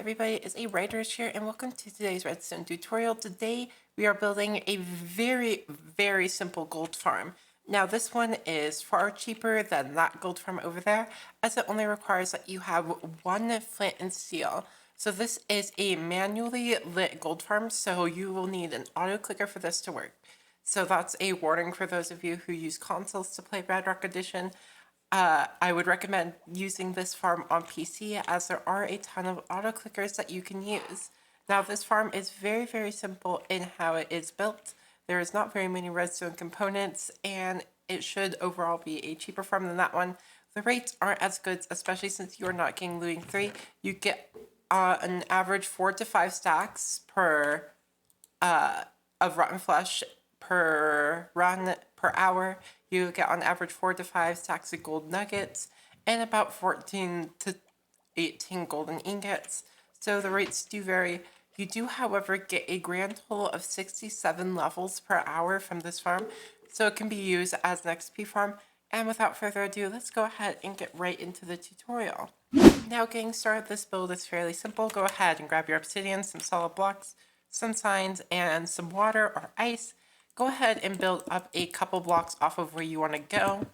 everybody, it's a writers here and welcome to today's redstone tutorial. Today we are building a very simple gold farm. Now this one is far cheaper than that gold farm over there, as it only requires that you have one flint and steel. So this is a manually lit gold farm, so you will need an auto clicker for this to work. So that's a warning for those of you who use consoles to play Bedrock Edition. I would recommend using this farm on PC as there are a ton of auto clickers that you can use. Now this farm is very simple in how it is built. There is not very many redstone components and it should overall be a cheaper farm than that one. The rates aren't as good, especially since you are not getting looting 3. You get an average 4 to 5 stacks per of rotten flesh per run per hour. You get on average 4 to 5 stacks of gold nuggets and about 14 to 18 golden ingots. So the rates do vary. You do, however, get a grand total of 67 levels per hour from this farm, so it can be used as an XP farm. And without further ado, let's go ahead and get right into the tutorial. Now getting started, this build is fairly simple. Go ahead and grab your obsidian, some solid blocks, some signs, and some water or ice. Go ahead and build up a couple blocks off of where you want to go.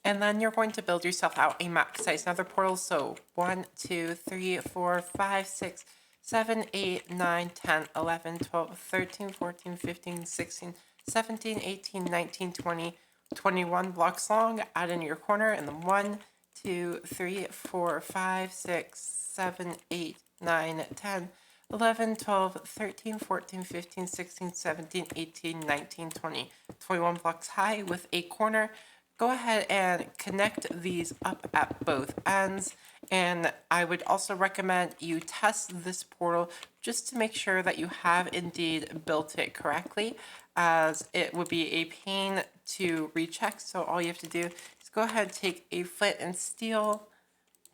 And then you're going to build yourself out a max size nether portal. So 1, 2, 3, 4, 5, 6, 7, 8, 9, 10, 11, 12, 13, 14, 15, 16, 17, 18, 19, 20, 21 blocks long. Add in your corner and then 1, 2, 3, 4, 5, 6, 7, 8, 9, 10, 11, 12, 13, 14, 15, 16, 17, 18, 19, 20, 21 blocks high with a corner. Go ahead and connect these up at both ends. And I would also recommend you test this portal just to make sure that you have indeed built it correctly, as it would be a pain to recheck. So all you have to do is go ahead and take a flint and steel,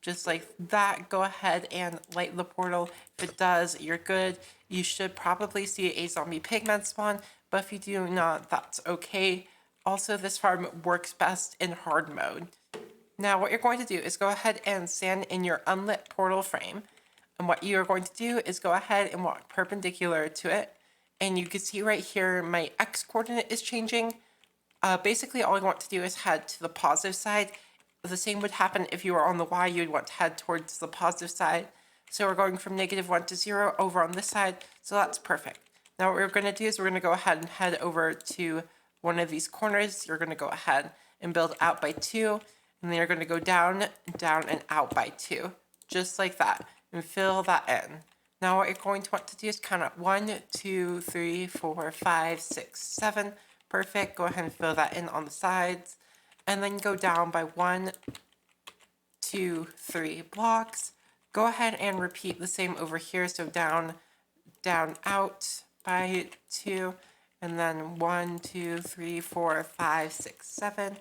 just like that. Go ahead and light the portal. If it does, you're good. You should probably see a zombie pigman spawn, but if you do not, that's okay. Also, this farm works best in hard mode. Now what you're going to do is go ahead and stand in your unlit portal frame. And what you're going to do is go ahead and walk perpendicular to it. And you can see right here, my X coordinate is changing. Basically, all you want to do is head to the positive side. The same would happen if you were on the Y. You'd want to head towards the positive side. So we're going from -1 to 0 over on this side. So that's perfect. Now what we're going to do is we're going to go ahead and head over to one of these corners. You're going to go ahead and build out by 2. And then you're going to go down, and out by 2. Just like that. And fill that in. Now what you're going to want to do is count up 1, 2, 3, 4, 5, 6, 7. Perfect. Go ahead and fill that in on the sides. And then go down by 1, 2, 3 blocks. Go ahead and repeat the same over here. So down, out by 2. And then 1, 2, 3, 4, 5, 6, 7.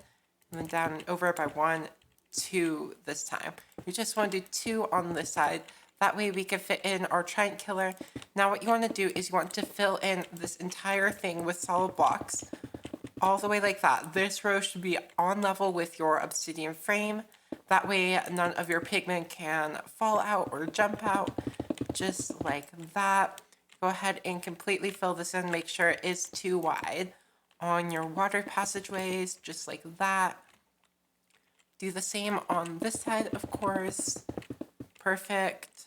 And then down and over by 1, 2 this time. You just want to do 2 on this side. That way we can fit in our giant killer. Now what you want to do is you want to fill in this entire thing with solid blocks. All the way like that. This row should be on level with your obsidian frame. That way none of your pigmen can fall out or jump out. Just like that. Go ahead and completely fill this in. Make sure it is too wide on your water passageways. Just like that. Do the same on this side, of course. Perfect.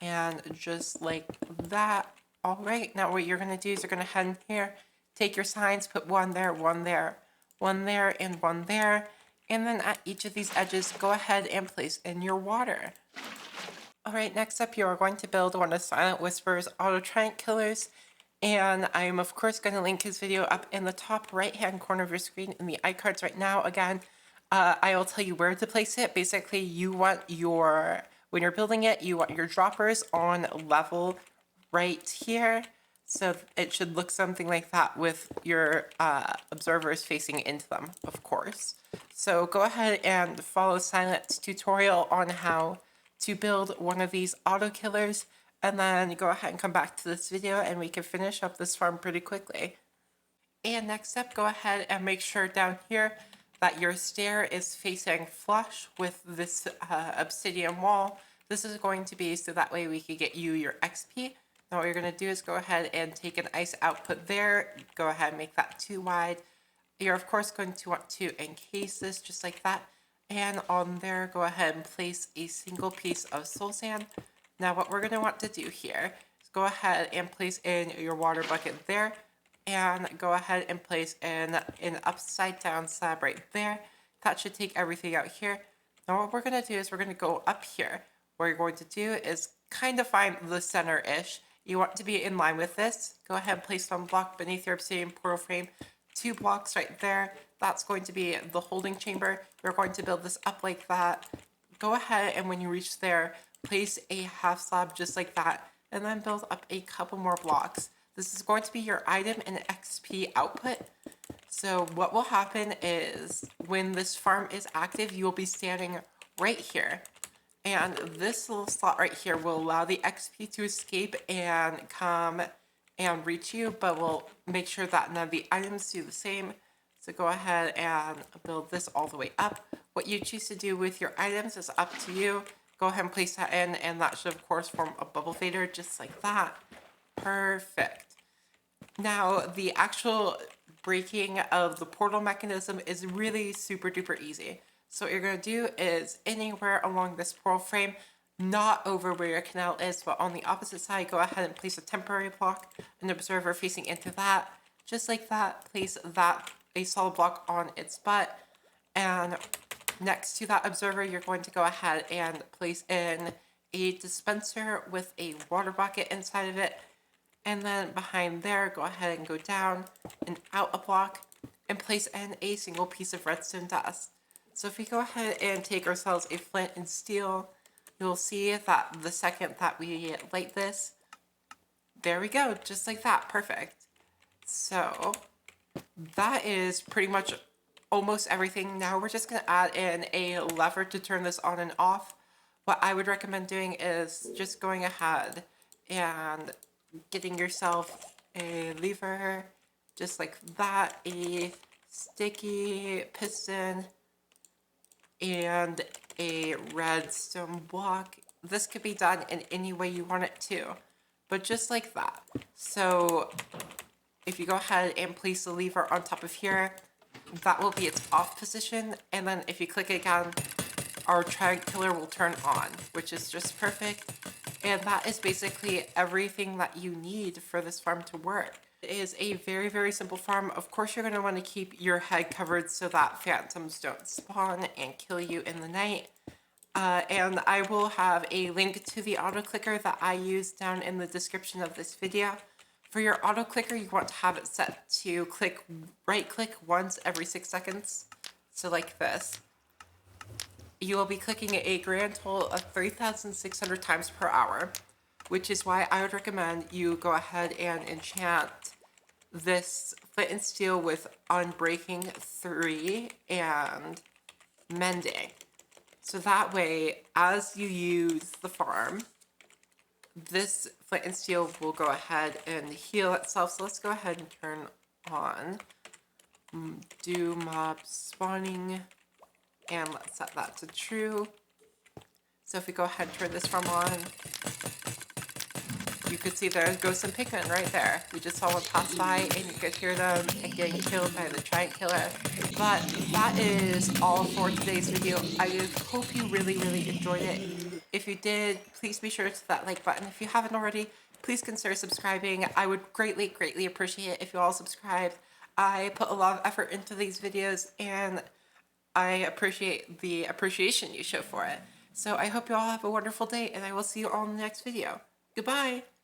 And just like that. All right. Now what you're going to do is you're going to head in here. Take your signs, put 1 there, 1 there, 1 there, and 1 there. And then at each of these edges, go ahead and place in your water. Alright, next up you are going to build one of Silent Whisper's auto giant killers. And I'm of course going to link his video up in the top right hand corner of your screen in the iCards right now. Again, I will tell you where to place it. Basically, you want when you're building it, you want your droppers on level right here. So it should look something like that with your observers facing into them, of course. So go ahead and follow Silent's tutorial on how to build one of these auto killers. And then go ahead and come back to this video and we can finish up this farm pretty quickly. And next up, go ahead and make sure down here that your stair is facing flush with this obsidian wall. This is going to be so that way we can get you your XP. Now what you're going to do is go ahead and take an ice output there. Go ahead and make that 2 wide. You're of course going to want to encase this just like that. And on there, go ahead and place a single piece of soul sand. Now what we're going to want to do here is go ahead and place in your water bucket there. And go ahead and place in an upside down slab right there. That should take everything out here. Now what we're going to do is we're going to go up here. What you're going to do is kind of find the center-ish. You want to be in line with this. Go ahead and place one block beneath your obsidian portal frame. 2 blocks right there. That's going to be the holding chamber. We're going to build this up like that. Go ahead and when you reach there, place a half slab just like that. And then build up a couple more blocks. This is going to be your item and XP output. So what will happen is when this farm is active, you will be standing right here. And this little slot right here will allow the XP to escape and come and reach you, but we'll make sure that none of the items do the same. So go ahead and build this all the way up. What you choose to do with your items is up to you. Go ahead and place that in, and that should of course form a bubble fader just like that. Perfect. Now the actual breaking of the portal mechanism is really super duper easy. So what you're going to do is anywhere along this portal frame, not over where your canal is, but on the opposite side, go ahead and place a temporary block, an observer facing into that. Just like that, place that a solid block on its butt. And next to that observer, you're going to go ahead and place in a dispenser with a water bucket inside of it. And then behind there, go ahead and go down and out a block and place in a single piece of redstone dust. So if we go ahead and take ourselves a flint and steel, you'll see that the second that we light this, there we go, just like that, perfect. So that is pretty much almost everything. Now we're just going to add in a lever to turn this on and off. What I would recommend doing is just going ahead and getting yourself a lever, just like that, a sticky piston, and a redstone block. This could be done in any way you want it to, but just like that. So if you go ahead and place the lever on top of here, that will be its off position, and then if you click it again, our giant killer will turn on, which is just perfect. And that is basically everything that you need for this farm to work. It is a very, very simple farm. Of course, you're going to want to keep your head covered so that phantoms don't spawn and kill you in the night. And I will have a link to the autoclicker that I use down in the description of this video. For your autoclicker, you want to have it set to right-click once every 6 seconds. So like this. You will be clicking a grand total of 3,600 times per hour, which is why I would recommend you go ahead and enchant this flint and steel with unbreaking 3 and mending. So that way, as you use the farm, this flint and steel will go ahead and heal itself. So let's go ahead and turn on do mob spawning, and let's set that to true. So if we go ahead and turn this farm on, you could see there goes some pigmen right there. We just saw one pass by and you could hear them getting killed by the giant killer. But that is all for today's video. I hope you really, really enjoyed it. If you did, please be sure to hit that like button. If you haven't already, please consider subscribing. I would greatly, greatly appreciate it if you all subscribed. I put a lot of effort into these videos and I appreciate the appreciation you show for it. So I hope you all have a wonderful day and I will see you all in the next video. Goodbye!